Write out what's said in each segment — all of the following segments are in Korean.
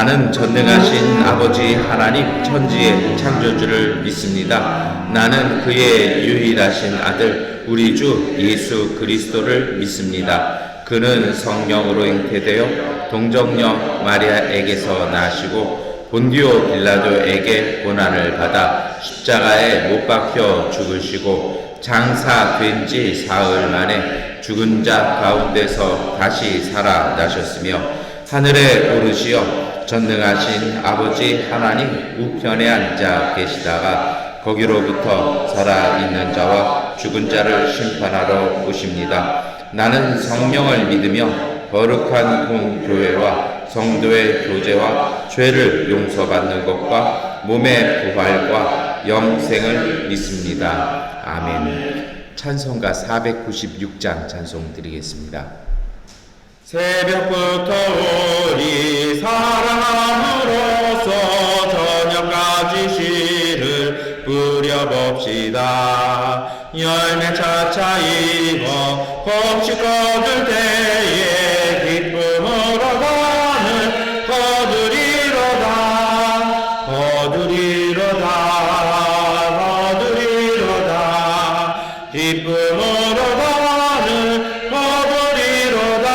나는 전능하신 아버지 하나님 천지의 창조주를 믿습니다. 나는 그의 유일하신 아들 우리 주 예수 그리스도를 믿습니다. 그는 성령으로 잉태되어 동정녀 마리아에게서 나시고 본디오 빌라도에게 고난을 받아 십자가에 못 박혀 죽으시고 장사된 지 사흘 만에 죽은 자 가운데서 다시 살아나셨으며 하늘에 오르시어 전능하신 아버지 하나님 우편에 앉아 계시다가 거기로부터 살아있는 자와 죽은 자를 심판하러 오십니다. 나는 성령을 믿으며 거룩한 공교회와 성도의 교제와 죄를 용서받는 것과 몸의 부활과 영생을 믿습니다. 아멘. 찬송가 496장 찬송 드리겠습니다. 새벽부터 우리 사랑함으로써 저녁까지 씨를 뿌려봅시다. 열매 차차 익어 곱지 거둘 때에 기쁨으로 가는 거두리로다 거두리로다 거두리로다 기쁨으로 가는 거두리로다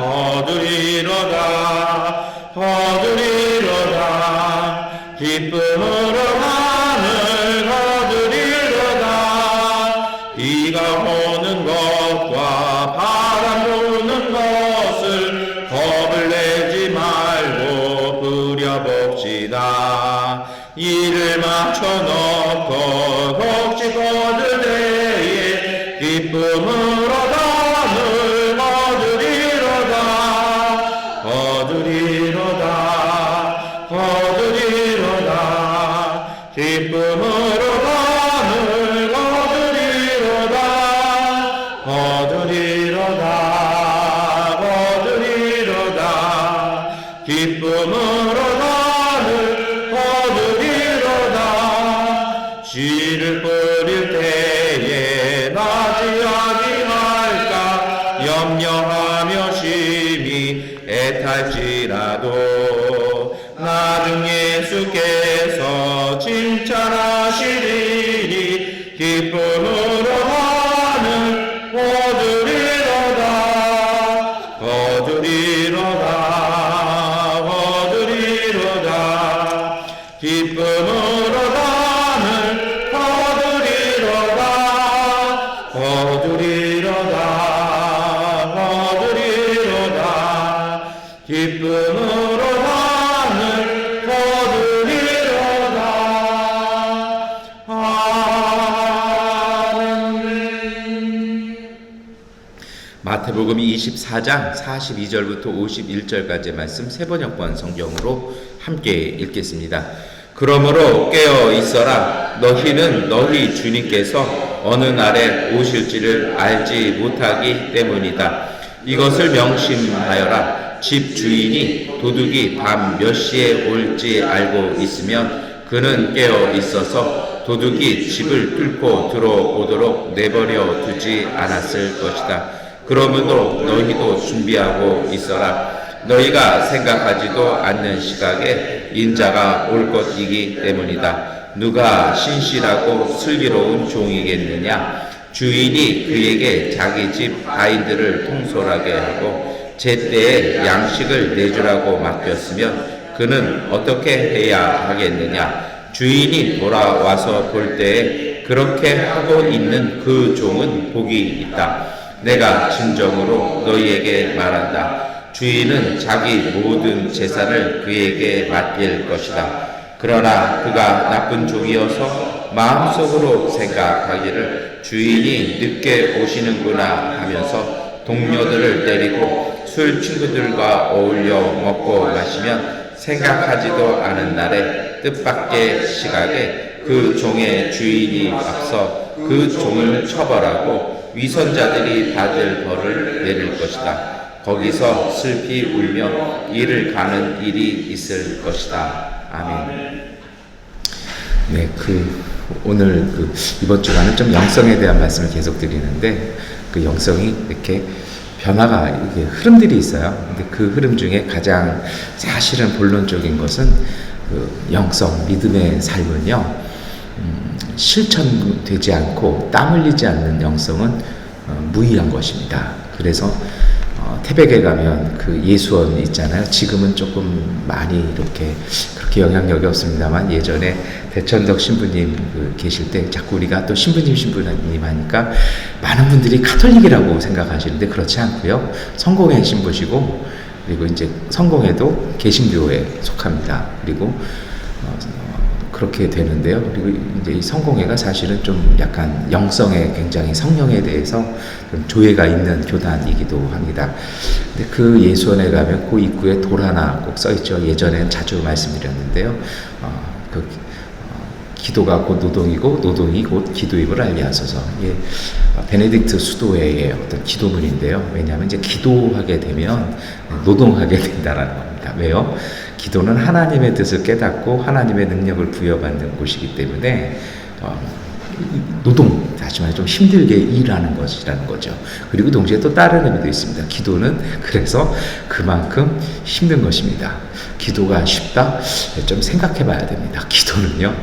거두리로다 거두리로다 기쁨으로 가는 거두리로다 비가 오는 것과 바람 부는 것을 겁을 내지 말고 부려봅시다. 이를 맞춰놓고 곡지 거둘 때에 기쁨으로 담을 거두리로다 거두리로다 거두리로다 기쁨으로 담을 거두리로다 거두리로다 거두리로다 기쁨으로 담을 거두리로다 씨를 뿌릴 때에 맞이하기 할까 염려하며 심히 애탈지라도 나중 예수께서 칭찬하시리니 기쁨으로 하는 거두리로다 거두리로다 거두리로다 기쁨으로 하는 거두리로다 거두리로다 거두리로다 기쁨으로 하는 거두리로다 아멘. 마태복음 24장 42절부터 51절까지의 말씀 세번역번 성경으로 함께 읽겠습니다. 그러므로 깨어 있어라. 너희는 너희 주님께서 어느 날에 오실지를 알지 못하기 때문이다. 이것을 명심하여라. 집 주인이 도둑이 밤 몇 시에 올지 알고 있으면 그는 깨어 있어서 도둑이 집을 뚫고 들어오도록 내버려 두지 않았을 것이다. 그러므로 너희도 준비하고 있어라. 너희가 생각하지도 않는 시각에 인자가 올 것이기 때문이다. 누가 신실하고 슬기로운 종이겠느냐? 주인이 그에게 자기 집 가인들을 통솔하게 하고 제때에 양식을 내주라고 맡겼으면 그는 어떻게 해야 하겠느냐? 주인이 돌아와서 볼 때에 그렇게 하고 있는 그 종은 복이 있다. 내가 진정으로 너희에게 말한다. 주인은 자기 모든 재산을 그에게 맡길 것이다. 그러나 그가 나쁜 종이어서 마음속으로 생각하기를 주인이 늦게 오시는구나 하면서 동료들을 데리고 술 친구들과 어울려 먹고 마시면 생각하지도 않은 날에 뜻밖의 시각에 그 종의 주인이 앞서 그 종을 처벌하고 위선자들이 받을 벌을 내릴 것이다. 거기서 슬피 울며 이를 가는 일이 있을 것이다. 아멘. 네, 오늘 이번 주간은 좀 영성에 대한 말씀을 계속 드리는데 그 영성이 이렇게 변화가 이게 흐름들이 있어요. 근데 그 흐름 중에 가장 사실은 본론적인 것은 그 영성, 믿음의 삶은요, 실천되지 않고 땀 흘리지 않는 영성은 무의한 것입니다. 그래서 태백에 가면 그 예수원 있잖아요. 지금은 조금 많이 이렇게 그렇게 영향력이 없습니다만, 예전에 대천덕 신부님 계실 때 자꾸 우리가 또 신부님 하니까 많은 분들이 카톨릭이라고 생각하시는데 그렇지 않고요. 성공회 신부시고, 그리고 이제 성공회도 개신교에 속합니다. 그리고 그렇게 되는데요. 그리고 이제 이 성공회가 사실은 좀 약간 영성에 굉장히 성령에 대해서 좀 조예가 있는 교단이기도 합니다. 근데 그 예수원에 가면 그 입구에 돌 하나 꼭 써있죠. 예전엔 자주 말씀드렸는데요. 기도가 곧 노동이고 노동이 곧 기도임을 알리하소서. 이게 베네딕트 수도회의 어떤 기도문인데요. 왜냐하면 이제 기도하게 되면 노동하게 된다라는 겁니다. 왜요? 기도는 하나님의 뜻을 깨닫고 하나님의 능력을 부여받는 곳이기 때문에 노동, 다시 말해 좀 힘들게 일하는 것이라는 거죠. 그리고 동시에 또 다른 의미도 있습니다. 기도는 그래서 그만큼 힘든 것입니다. 기도가 쉽다? 좀 생각해 봐야 됩니다. 기도는요,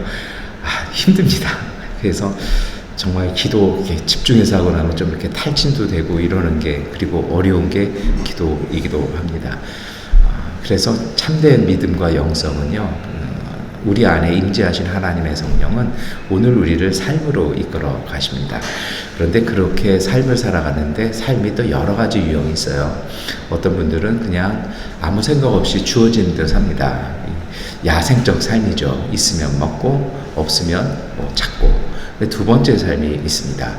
힘듭니다. 그래서 정말 기도 집중해서 하고 나면 좀 이렇게 탈진도 되고 이러는 게, 그리고 어려운 게 기도이기도 합니다. 그래서 참된 믿음과 영성은요, 우리 안에 임재하신 하나님의 성령은 오늘 우리를 삶으로 이끌어 가십니다. 그런데 그렇게 삶을 살아가는데 삶이 또 여러 가지 유형이 있어요. 어떤 분들은 그냥 아무 생각 없이 주어진 대로 삽니다. 야생적 삶이죠. 있으면 먹고 없으면 찾고. 두 번째 삶이 있습니다.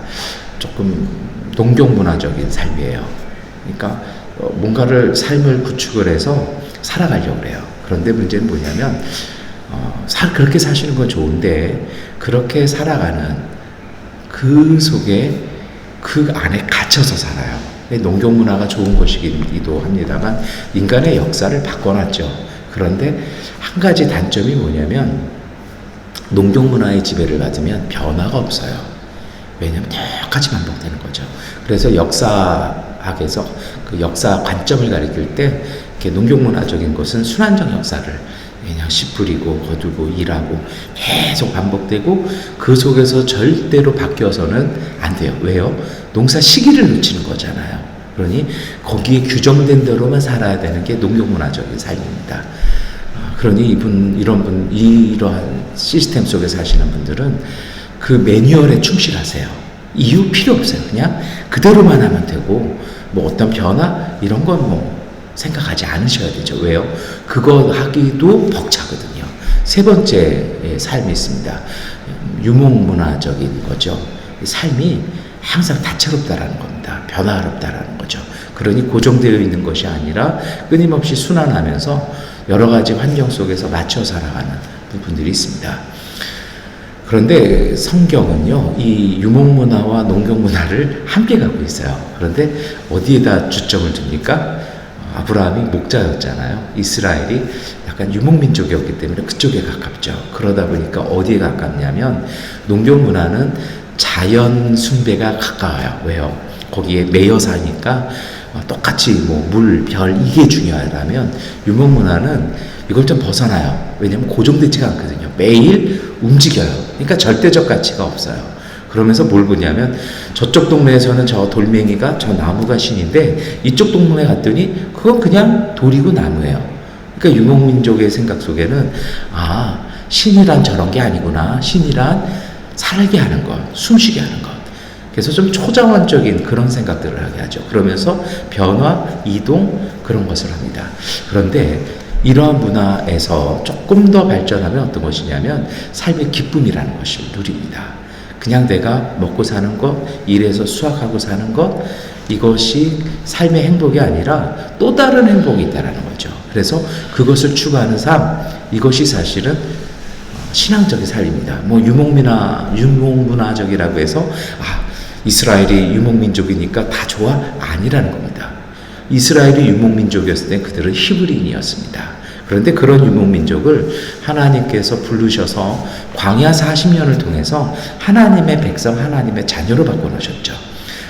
조금 농경문화적인 삶이에요. 그러니까 뭔가를 삶을 구축을 해서 살아가려고 그래요. 그런데 문제는 뭐냐면 그렇게 사시는 건 좋은데 그렇게 살아가는 그 속에 그 안에 갇혀서 살아요. 농경문화가 좋은 것이기도 합니다만 인간의 역사를 바꿔놨죠. 그런데 한 가지 단점이 뭐냐면 농경문화의 지배를 받으면 변화가 없어요. 왜냐하면 똑같이 반복되는 거죠. 그래서 역사학에서 그 역사 관점을 가리킬 때 이렇게 농경문화적인 것은 순환적 역사를 그냥 씨 뿌리고 거두고 일하고 계속 반복되고 그 속에서 절대로 바뀌어서는 안 돼요. 왜요? 농사 시기를 놓치는 거잖아요. 그러니 거기에 규정된 대로만 살아야 되는 게 농경문화적인 삶입니다. 그러니 이러한 시스템 속에 사시는 분들은 그 매뉴얼에 충실하세요. 이유 필요 없어요. 그냥 그대로만 하면 되고 뭐 어떤 변화 이런 건 생각하지 않으셔야 되죠. 왜요? 그거 하기도 벅차거든요. 세 번째 삶이 있습니다. 유목문화적인 거죠. 삶이 항상 다채롭다라는 겁니다. 변화롭다라는 거죠. 그러니 고정되어 있는 것이 아니라 끊임없이 순환하면서 여러 가지 환경 속에서 맞춰 살아가는 부분들이 있습니다. 그런데 성경은요, 이 유목문화와 농경문화를 함께 갖고 있어요. 그런데 어디에다 주점을 둡니까? 아브라함이 목자였잖아요. 이스라엘이 약간 유목민족이었기 때문에 그쪽에 가깝죠. 그러다 보니까 어디에 가깝냐면 농경문화는 자연 숭배가 가까워요. 왜요? 거기에 매여 사니까 똑같이 물, 별 이게 중요하다면 유목문화는 이걸 좀 벗어나요. 왜냐하면 고정되지가 않거든요. 매일 움직여요. 그러니까 절대적 가치가 없어요. 그러면서 뭘 보냐면 저쪽 동네에서는 저 돌멩이가 저 나무가 신인데 이쪽 동네에 갔더니 그건 그냥 돌이고 나무예요. 그러니까 유목민족의 생각 속에는 신이란 저런 게 아니구나. 신이란 살게 하는 것, 숨쉬게 하는 것. 그래서 좀 초자원적인 그런 생각들을 하게 하죠. 그러면서 변화, 이동 그런 것을 합니다. 그런데 이러한 문화에서 조금 더 발전하면 어떤 것이냐면 삶의 기쁨이라는 것을 누립니다. 그냥 내가 먹고 사는 것, 일해서 수확하고 사는 것, 이것이 삶의 행복이 아니라 또 다른 행복이 있다는 거죠. 그래서 그것을 추구하는 삶, 이것이 사실은 신앙적인 삶입니다. 유목문화적이라고 해서 이스라엘이 유목민족이니까 다 좋아? 아니라는 겁니다. 이스라엘이 유목민족이었을 때 그들은 히브리인이었습니다. 그런데 그런 유목민족을 하나님께서 부르셔서 광야 40년을 통해서 하나님의 백성, 하나님의 자녀로 바꿔놓으셨죠.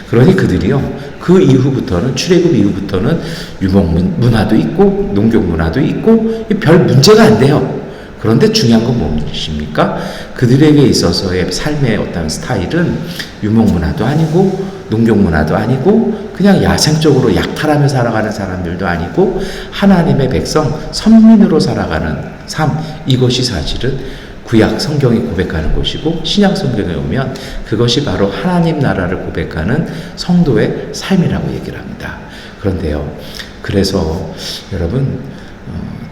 그러니 그들이요, 그 이후부터는, 출애굽 이후부터는 유목 문화도 있고 농경 문화도 있고 별 문제가 안 돼요. 그런데 중요한 건 무엇입니까? 그들에게 있어서의 삶의 어떤 스타일은 유목 문화도 아니고 농경 문화도 아니고 그냥 야생적으로 약탈하며 살아가는 사람들도 아니고 하나님의 백성, 선민으로 살아가는 삶, 이것이 사실은 구약 성경이 고백하는 것이고 신약 성경에 오면 그것이 바로 하나님 나라를 고백하는 성도의 삶이라고 얘기를 합니다. 그런데요, 그래서 여러분,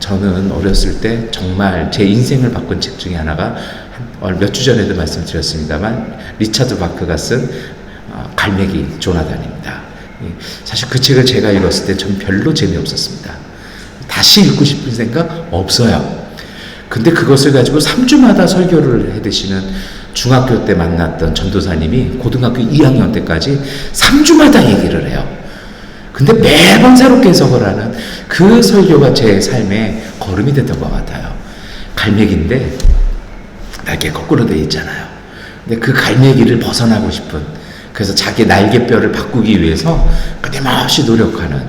저는 어렸을 때 정말 제 인생을 바꾼 책 중에 하나가 몇 주 전에도 말씀드렸습니다만 리차드 바크가 쓴 갈매기 조나단입니다. 사실 그 책을 제가 읽었을 때 전 별로 재미없었습니다. 다시 읽고 싶은 생각 없어요. 근데 그것을 가지고 3주마다 설교를 해드시는 중학교 때 만났던 전도사님이 고등학교 2학년 때까지 3주마다 얘기를 해요. 근데 매번 새롭게 해석을 하는 그 설교가 제 삶의 걸음이 됐던 것 같아요. 갈매기인데 날개 거꾸로 돼 있잖아요. 근데 그 갈매기를 벗어나고 싶은, 그래서 자기 날개뼈를 바꾸기 위해서 끊임없이 노력하는,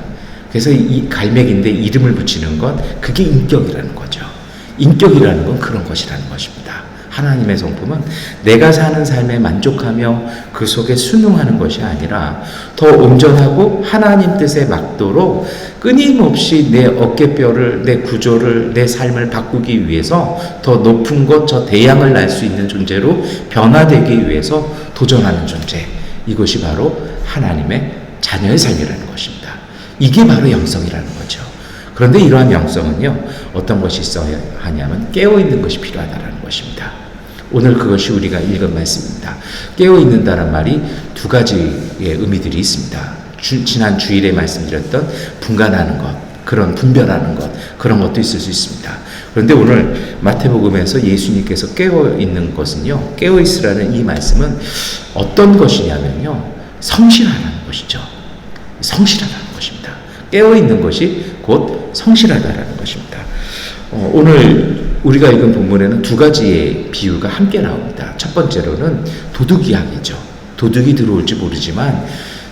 그래서 이 갈매기인데 이름을 붙이는 건 그게 인격이라는 거죠. 인격이라는 건 그런 것이라는 것입니다. 하나님의 성품은 내가 사는 삶에 만족하며 그 속에 순응하는 것이 아니라 더 온전하고 하나님 뜻에 맞도록 끊임없이 내 어깨뼈를, 내 구조를, 내 삶을 바꾸기 위해서 더 높은 것, 저 대양을 날 수 있는 존재로 변화되기 위해서 도전하는 존재, 이것이 바로 하나님의 자녀의 삶이라는 것입니다. 이게 바로 영성이라는 거죠. 그런데 이러한 영성은요, 어떤 것이 있어야 하냐면 깨어있는 것이 필요하다는 것입니다. 오늘 그것이 우리가 읽은 말씀입니다. 깨어있는다는 말이 두 가지의 의미들이 있습니다. 지난 주일에 말씀드렸던 분간하는 것, 그런 분별하는 것, 그런 것도 있을 수 있습니다. 그런데 오늘 마태복음에서 예수님께서 깨어있는 것은요, 깨어있으라는 이 말씀은 어떤 것이냐면요, 성실하다는 것이죠. 성실하다는 것입니다. 깨어있는 것이 곧 성실하다라는 것입니다. 오늘 우리가 읽은 본문에는 두 가지의 비유가 함께 나옵니다. 첫 번째로는 도둑 이야기죠. 도둑이 들어올지 모르지만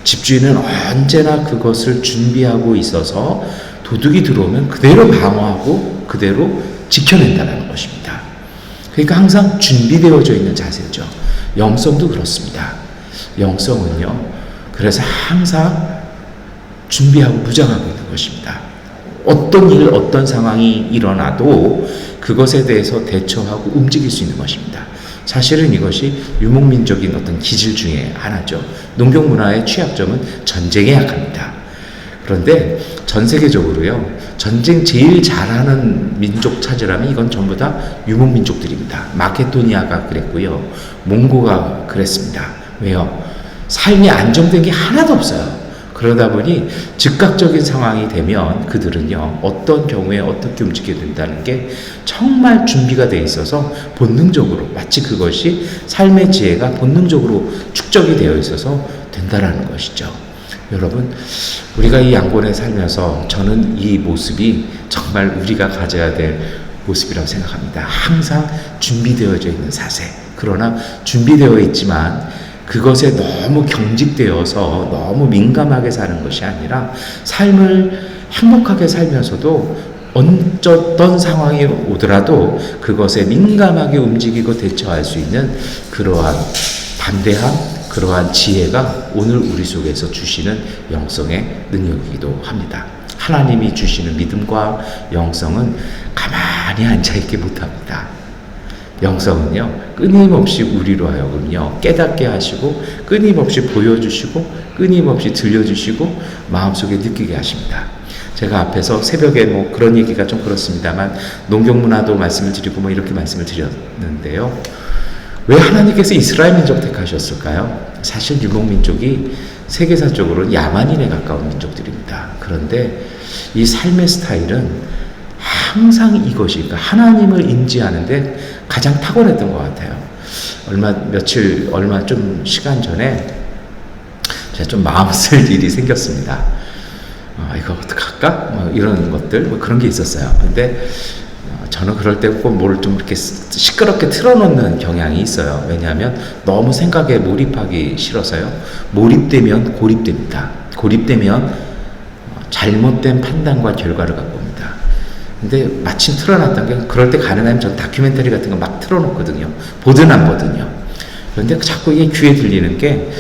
집주인은 언제나 그것을 준비하고 있어서 도둑이 들어오면 그대로 방어하고 그대로 지켜낸다는 것입니다. 그러니까 항상 준비되어져 있는 자세죠. 영성도 그렇습니다. 영성은요, 그래서 항상 준비하고 무장하고 있는 것입니다. 어떤 일, 어떤 상황이 일어나도 그것에 대해서 대처하고 움직일 수 있는 것입니다. 사실은 이것이 유목민족인 어떤 기질 중에 하나죠. 농경 문화의 취약점은 전쟁에 약합니다. 그런데 전 세계적으로요, 전쟁 제일 잘하는 민족 찾으라면 이건 전부 다 유목민족들입니다. 마케도니아가 그랬고요, 몽고가 그랬습니다. 왜요? 삶이 안정된 게 하나도 없어요. 그러다 보니 즉각적인 상황이 되면 그들은요, 어떤 경우에 어떻게 움직여야 된다는 게 정말 준비가 돼 있어서 본능적으로, 마치 그것이 삶의 지혜가 본능적으로 축적이 되어 있어서 된다라는 것이죠. 여러분, 우리가 이 양곤에 살면서 저는 이 모습이 정말 우리가 가져야 될 모습이라고 생각합니다. 항상 준비되어져 있는 사세. 그러나 준비되어 있지만 그것에 너무 경직되어서 너무 민감하게 사는 것이 아니라 삶을 행복하게 살면서도 어떤 상황이 오더라도 그것에 민감하게 움직이고 대처할 수 있는 그러한 담대한, 그러한 지혜가 오늘 우리 속에서 주시는 영성의 능력이기도 합니다. 하나님이 주시는 믿음과 영성은 가만히 앉아있게 못합니다. 영성은요, 끊임없이 우리로 하여금요, 깨닫게 하시고, 끊임없이 보여주시고, 끊임없이 들려주시고, 마음속에 느끼게 하십니다. 제가 앞에서 새벽에 뭐 그런 얘기가 좀 그렇습니다만, 농경문화도 말씀을 드리고 뭐 이렇게 말씀을 드렸는데요. 왜 하나님께서 이스라엘 민족 택하셨을까요? 사실 유목민족이 세계사적으로는 야만인에 가까운 민족들입니다. 그런데 이 삶의 스타일은 항상 이것이, 그러니까 하나님을 인지하는데 가장 탁월했던 것 같아요. 얼마 좀 시간 전에 제가 좀 마음 쓸 일이 생겼습니다. 이거 어떡할까? 뭐 이런 것들, 뭐 그런 게 있었어요. 근데 저는 그럴 때 꼭 뭘 좀 이렇게 시끄럽게 틀어놓는 경향이 있어요. 왜냐하면 너무 생각에 몰입하기 싫어서요. 몰입되면 고립됩니다. 고립되면 잘못된 판단과 결과를 갖고 옵니다. 근데 마침 틀어놨던 게 그럴 때 가능하면 전 다큐멘터리 같은 거 막 틀어놓거든요. 보든 안 보든요. 그런데 자꾸 이게 귀에 들리는 게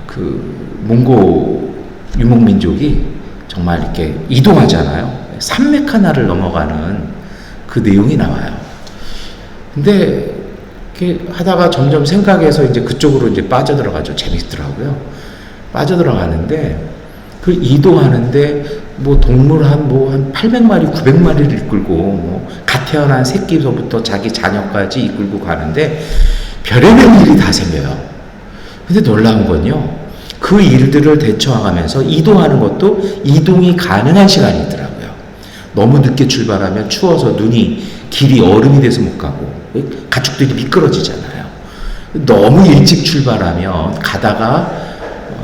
그 몽고 유목민족이 정말 이렇게 이동하잖아요. 산맥 하나를 넘어가는 그 내용이 나와요. 근데 이렇게 하다가 점점 생각해서 이제 그쪽으로 이제 빠져들어가죠. 재밌더라고요. 빠져들어가는데 그 이동하는데 뭐 동물 한 800마리, 900마리를 이끌고 뭐 갓 태어난 새끼서부터 자기 자녀까지 이끌고 가는데 별의별 일이 다 생겨요. 근데 놀라운 건요. 그 일들을 대처하면서 이동하는 것도 이동이 가능한 시간이 있더라고요. 너무 늦게 출발하면 추워서 길이 얼음이 돼서 못 가고 가축들이 미끄러지잖아요. 너무 일찍 출발하면 가다가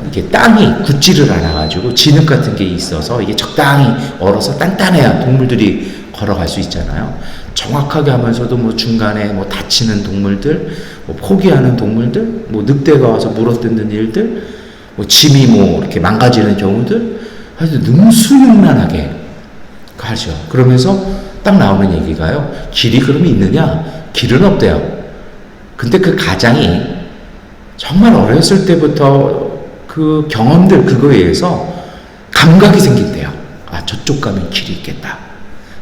이게 땅이 굳지를 않아가지고 진흙 같은 게 있어서 이게 적당히 얼어서 단단해야 동물들이 걸어갈 수 있잖아요. 정확하게 하면서도 뭐 중간에 뭐 다치는 동물들, 뭐 포기하는 동물들, 뭐 늑대가 와서 물어뜯는 일들, 뭐 짐이 뭐 이렇게 망가지는 경우들, 아주 능수능란하게 가죠. 그러면서 딱 나오는 얘기가요. 길이 그러면 있느냐? 길은 없대요. 근데 그 가장이 정말 어렸을 때부터 그 경험들 그거에 의해서 감각이 생긴대요. 아, 저쪽 가면 길이 있겠다.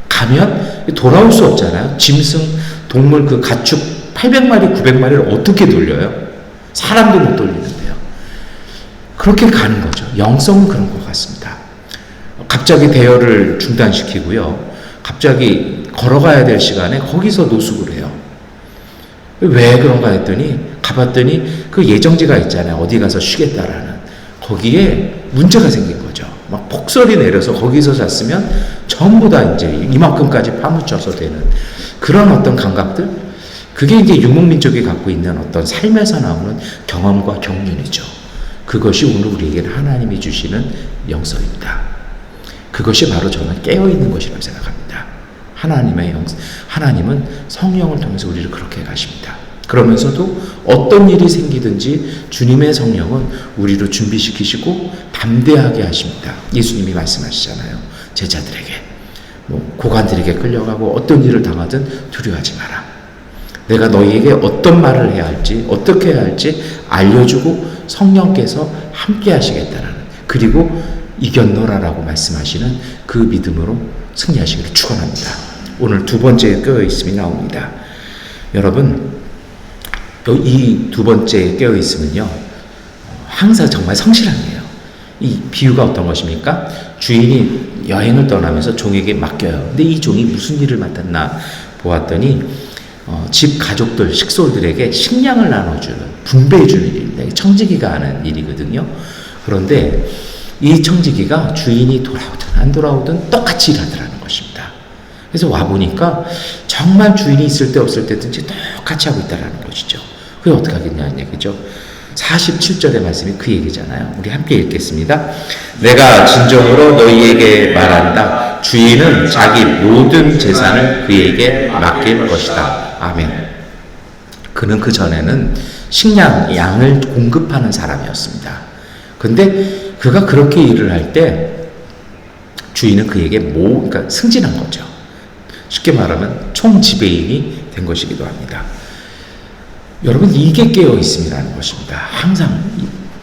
가면 돌아올 수 없잖아요. 짐승, 동물 그 가축 800마리, 900마리를 어떻게 돌려요? 사람도 못 돌리는데요. 그렇게 가는 거죠. 영성은 그런 것 같습니다. 갑자기 대열을 중단시키고요. 갑자기 걸어가야 될 시간에 거기서 노숙을 해요. 왜 그런가 했더니 가봤더니 그 예정지가 있잖아요. 어디 가서 쉬겠다라는. 거기에 문제가 생긴 거죠. 막 폭설이 내려서 거기서 잤으면 전부 다 이제 이만큼까지 파묻혀서 되는 그런 어떤 감각들. 그게 이제 유목민족이 갖고 있는 어떤 삶에서 나오는 경험과 경륜이죠. 그것이 오늘 우리에게는 하나님이 주시는 영성입니다. 그것이 바로 저는 깨어있는 것이라고 생각합니다. 하나님은 성령을 통해서 우리를 그렇게 가십니다. 그러면서도 어떤 일이 생기든지 주님의 성령은 우리를 준비시키시고 담대하게 하십니다. 예수님이 말씀하시잖아요. 제자들에게, 고관들에게 끌려가고 어떤 일을 당하든 두려워하지 마라. 내가 너희에게 어떤 말을 해야 할지, 어떻게 해야 할지 알려주고 성령께서 함께 하시겠다라는, 그리고 이겼노라라고 말씀하시는 그 믿음으로 승리하시기를 축원합니다. 오늘 두 번째 깨어있음이 나옵니다. 여러분, 이 두 번째 깨어있음은요, 항상 정말 성실함이에요. 이 비유가 어떤 것입니까? 주인이 여행을 떠나면서 종에게 맡겨요. 근데 이 종이 무슨 일을 맡았나 보았더니 집 가족들, 식솔들에게 식량을 나눠주는, 분배해주는 일입니다. 청지기가 하는 일이거든요. 그런데 이 청지기가 주인이 돌아오든 안 돌아오든 똑같이 일하더라는 것입니다. 그래서 와보니까 정말 주인이 있을 때 없을 때든지 똑같이 하고 있다는 것이죠. 그게 어떻게 하겠냐는 얘기죠. 47절의 말씀이 그 얘기잖아요. 우리 함께 읽겠습니다. 내가 진정으로 너희에게 말한다. 주인은 자기 모든 재산을 그에게 맡길 것이다. 아멘. 그는 그 전에는 양을 공급하는 사람이었습니다. 근데 그가 그렇게 일을 할 때 주인은 그에게 그러니까 승진한 거죠. 쉽게 말하면 총지배인이 된 것이기도 합니다. 여러분, 이게 깨어있음이라는 것입니다. 항상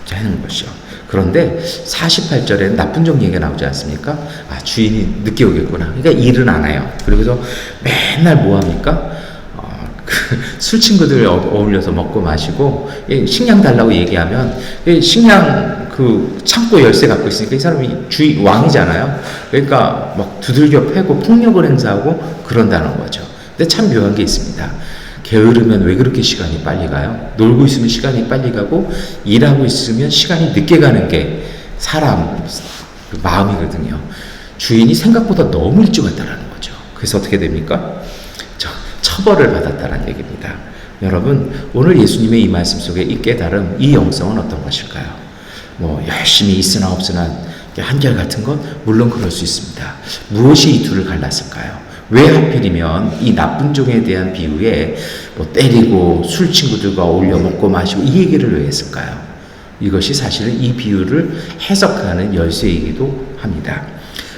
하는 것이요. 그런데 48절에는 나쁜 종 얘기가 나오지 않습니까? 아, 주인이 늦게 오겠구나. 그러니까 일은 안 해요. 그리고서 맨날 뭐 합니까? 술 친구들 어울려서 먹고 마시고, 식량 달라고 얘기하면, 식량 그 창고 열쇠 갖고 있으니까 이 사람이 왕이잖아요. 그러니까 막 두들겨 패고 폭력을 행사하고 그런다는 거죠. 근데 참 묘한 게 있습니다. 게으르면 왜 그렇게 시간이 빨리 가요? 놀고 있으면 시간이 빨리 가고, 일하고 있으면 시간이 늦게 가는 게 사람 마음이거든요. 주인이 생각보다 너무 일찍 왔다는 거죠. 그래서 어떻게 됩니까? 처벌을 받았다는 얘기입니다. 여러분, 오늘 예수님의 이 말씀 속에 이 깨달음, 이 영성은 어떤 것일까요? 열심히 있으나 없으나 한결같은 것? 물론 그럴 수 있습니다. 무엇이 이 둘을 갈랐을까요? 왜 하필이면 이 나쁜 종에 대한 비유에 뭐 때리고 술 친구들과 어울려 먹고 마시고 이 얘기를 왜 했을까요? 이것이 사실은 이 비유를 해석하는 열쇠이기도 합니다.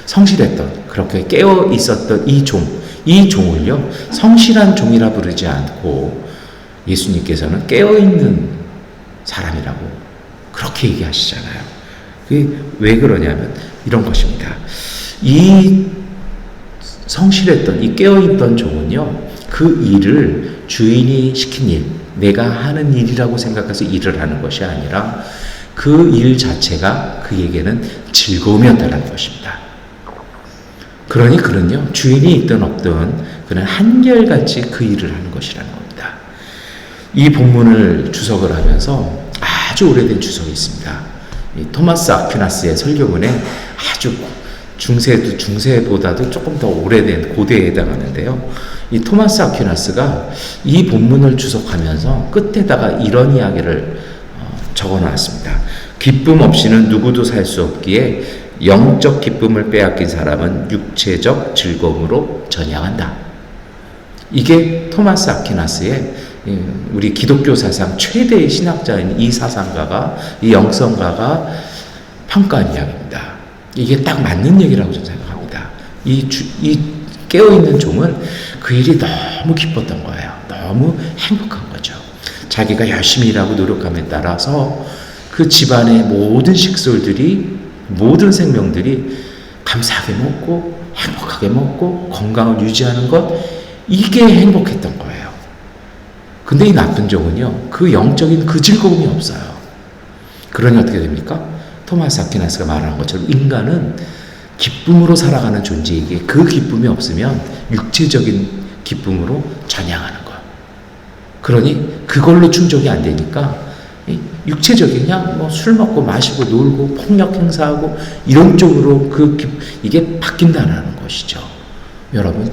성실했던, 그렇게 깨어 있었던 이 종을요, 성실한 종이라 부르지 않고 예수님께서는 깨어 있는 사람이라고 그렇게 얘기하시잖아요. 그게 왜 그러냐면 이런 것입니다. 이 성실했던, 이 깨어있던 종은요, 그 일을 주인이 시킨 일, 내가 하는 일이라고 생각해서 일을 하는 것이 아니라 그 일 자체가 그에게는 즐거움이었다는 것입니다. 그러니 그는요, 주인이 있든 없든 그는 한결같이 그 일을 하는 것이라는 겁니다. 이 본문을 주석을 하면서 아주 오래된 주석이 있습니다. 이 토마스 아퀴나스의 설교문에 아주 중세보다도 조금 더 오래된 고대에 해당하는데요. 이 토마스 아퀴나스가 이 본문을 주석하면서 끝에다가 이런 이야기를 적어 놨습니다. 기쁨 없이는 누구도 살 수 없기에 영적 기쁨을 빼앗긴 사람은 육체적 즐거움으로 전향한다. 이게 토마스 아퀴나스의 우리 기독교 사상 최대의 신학자인 이 사상가가, 이 영성가가 평가한 이야기입니다. 이게 딱 맞는 얘기라고 저는 생각합니다. 이 깨어있는 종은 그 일이 너무 기뻤던 거예요. 너무 행복한 거죠. 자기가 열심히 일하고 노력함에 따라서 그 집안의 모든 식솔들이, 모든 생명들이 감사하게 먹고 행복하게 먹고 건강을 유지하는 것, 이게 행복했던 거예요. 근데 이 나쁜 종은요, 그 영적인 그 즐거움이 없어요. 그러니 어떻게 됩니까? 토마스 아퀴나스가 말하는 것처럼 인간은 기쁨으로 살아가는 존재이기에 그 기쁨이 없으면 육체적인 기쁨으로 전향하는 거예요. 그러니 그걸로 충족이 안 되니까 육체적인 그냥 뭐 술 먹고 마시고 놀고 폭력 행사하고 이런 쪽으로 이게 바뀐다는 것이죠. 여러분,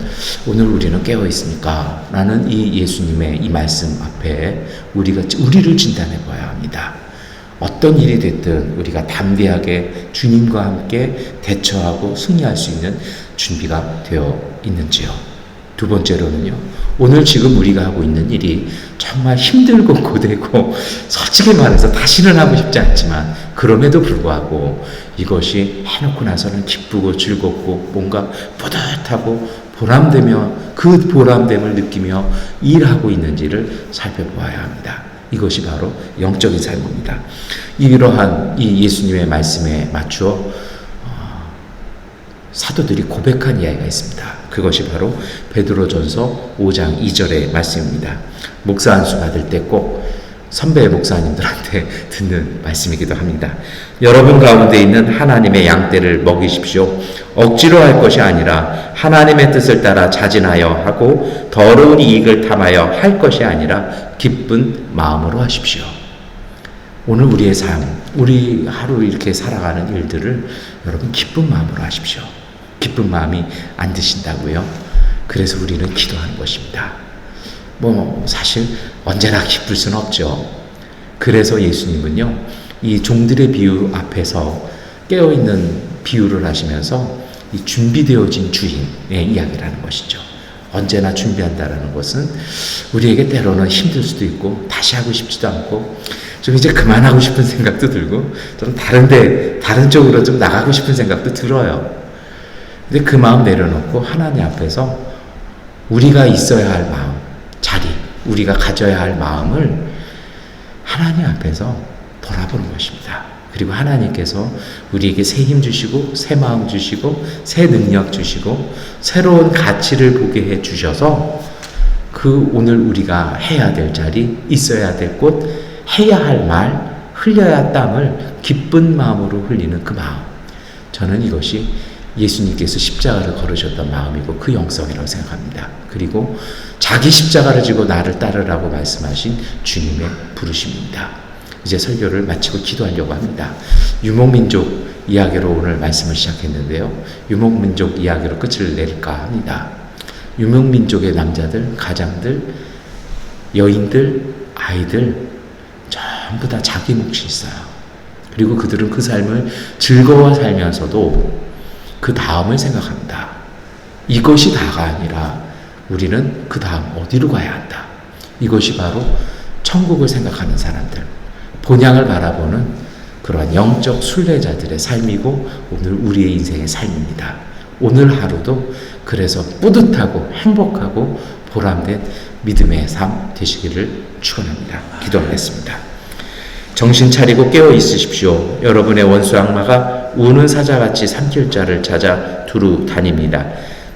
오늘 우리는 깨어 있습니까? 라는 이 예수님의 이 말씀 앞에 우리를 진단해 봐야 합니다. 어떤 일이 됐든 우리가 담대하게 주님과 함께 대처하고 승리할 수 있는 준비가 되어 있는지요. 두 번째로는요, 오늘 지금 우리가 하고 있는 일이 정말 힘들고 고되고 솔직히 말해서 다시는 하고 싶지 않지만 그럼에도 불구하고 이것이 해놓고 나서는 기쁘고 즐겁고 뭔가 뿌듯하고 보람되며 그 보람됨을 느끼며 일하고 있는지를 살펴보아야 합니다. 이것이 바로 영적인 삶입니다. 이러한 이 예수님의 말씀에 맞추어 사도들이 고백한 이야기가 있습니다. 그것이 바로 베드로전서 5장 2절의 말씀입니다. 목사 안수 받을 때 꼭 선배 목사님들한테 듣는 말씀이기도 합니다. 여러분 가운데 있는 하나님의 양떼를 먹이십시오. 억지로 할 것이 아니라 하나님의 뜻을 따라 자진하여 하고 더러운 이익을 탐하여 할 것이 아니라 기쁜 마음으로 하십시오. 오늘 우리의 삶, 우리 하루 이렇게 살아가는 일들을 여러분 기쁜 마음으로 하십시오. 기쁜 마음이 안 드신다고요? 그래서 우리는 기도하는 것입니다. 사실 언제나 기쁠 수는 없죠. 그래서 예수님은요, 이 종들의 비유 앞에서 깨어있는 비유를 하시면서 이 준비되어진 주인의 이야기를 하는 것이죠. 언제나 준비한다라는 것은 우리에게 때로는 힘들 수도 있고 다시 하고 싶지도 않고 좀 이제 그만하고 싶은 생각도 들고 좀 다른 쪽으로 좀 나가고 싶은 생각도 들어요. 근데 그 마음 내려놓고 하나님 앞에서 우리가 있어야 할 마음, 자리, 우리가 가져야 할 마음을 하나님 앞에서 돌아보는 것입니다. 그리고 하나님께서 우리에게 새 힘 주시고 새 마음 주시고 새 능력 주시고 새로운 가치를 보게 해 주셔서 그 오늘 우리가 해야 될 자리, 있어야 될 곳, 해야 할 말, 흘려야 할 땀을 기쁜 마음으로 흘리는 그 마음, 저는 이것이 예수님께서 십자가를 걸으셨던 마음이고 그 영성이라고 생각합니다. 그리고 자기 십자가를 지고 나를 따르라고 말씀하신 주님의 부르심입니다. 이제 설교를 마치고 기도하려고 합니다. 유목민족 이야기로 오늘 말씀을 시작했는데요. 유목민족 이야기로 끝을 낼까 합니다. 유목민족의 남자들, 가장들, 여인들, 아이들 전부 다 자기 몫이 있어요. 그리고 그들은 그 삶을 즐거워 살면서도 그 다음을 생각합니다. 이것이 다가 아니라 우리는 그 다음 어디로 가야 한다. 이것이 바로 천국을 생각하는 사람들, 본향을 바라보는 그러한 영적 순례자들의 삶이고 오늘 우리의 인생의 삶입니다. 오늘 하루도 그래서 뿌듯하고 행복하고 보람된 믿음의 삶 되시기를 축원합니다. 기도하겠습니다. 정신 차리고 깨어 있으십시오. 여러분의 원수 악마가 우는 사자같이 삼킬 자를 찾아 두루 다닙니다.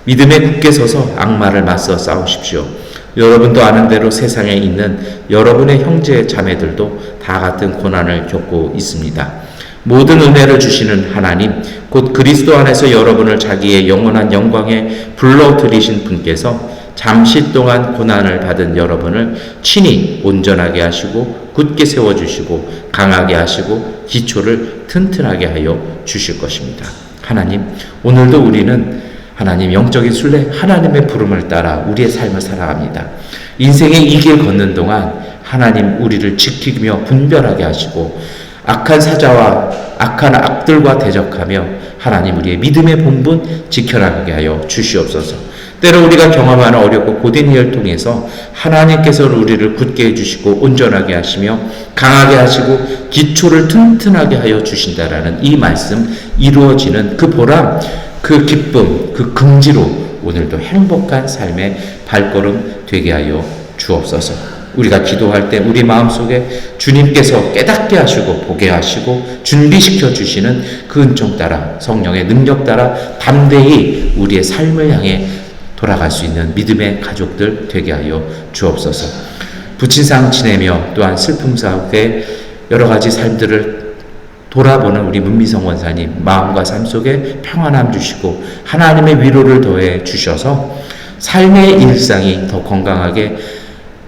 믿음에 굳게 서서 악마를 맞서 싸우십시오. 여러분도 아는 대로 세상에 있는 여러분의 형제 자매들도 다 같은 고난을 겪고 있습니다. 모든 은혜를 주시는 하나님, 곧 그리스도 안에서 여러분을 자기의 영원한 영광에 불러들이신 분께서 잠시 동안 고난을 받은 여러분을 친히 온전하게 하시고 굳게 세워주시고 강하게 하시고 기초를 튼튼하게 하여 주실 것입니다. 하나님, 오늘도 우리는 하나님 영적인 순례 하나님의 부름을 따라 우리의 삶을 살아갑니다. 인생의 이 길 걷는 동안 하나님 우리를 지키며 분별하게 하시고 악한 사자와 악한 악들과 대적하며 하나님 우리의 믿음의 본분 지켜나가게 하여 주시옵소서. 때로 우리가 경험하는 어렵고 고된 일을 통해서 하나님께서 우리를 굳게 해주시고 온전하게 하시며 강하게 하시고 기초를 튼튼하게 하여 주신다라는 이 말씀 이루어지는 그 보람, 그 기쁨, 그 긍지로 오늘도 행복한 삶의 발걸음 되게 하여 주옵소서. 우리가 기도할 때 우리 마음속에 주님께서 깨닫게 하시고 보게 하시고 준비시켜 주시는 그 은총 따라 성령의 능력 따라 담대히 우리의 삶을 향해 돌아갈 수 있는 믿음의 가족들 되게 하여 주옵소서. 부친상 지내며 또한 슬픔 속에 여러 가지 삶들을 돌아보는 우리 문미성 원사님 마음과 삶 속에 평안함 주시고 하나님의 위로를 더해 주셔서 삶의 일상이 더 건강하게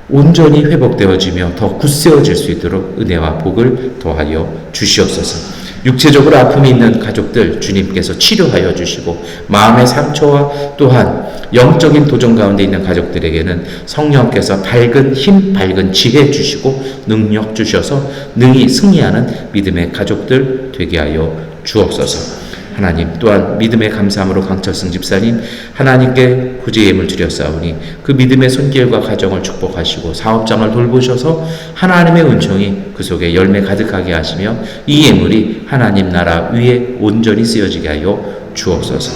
온전히 회복되어지며 더 굳세어질 수 있도록 은혜와 복을 더하여 주시옵소서. 육체적으로 아픔이 있는 가족들 주님께서 치료하여 주시고 마음의 상처와 또한 영적인 도전 가운데 있는 가족들에게는 성령께서 밝은 힘, 밝은 지혜 주시고 능력 주셔서 능히 승리하는 믿음의 가족들 되게 하여 주옵소서. 하나님 또한 믿음의 감사함으로 강철승 집사님 하나님께 구제 예물 드렸사오니 그 믿음의 손길과 가정을 축복하시고 사업장을 돌보셔서 하나님의 은총이 그 속에 열매 가득하게 하시며 이 예물이 하나님 나라 위에 온전히 쓰여지게 하여 주옵소서.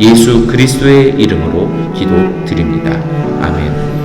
예수 그리스도의 이름으로 기도드립니다. 아멘.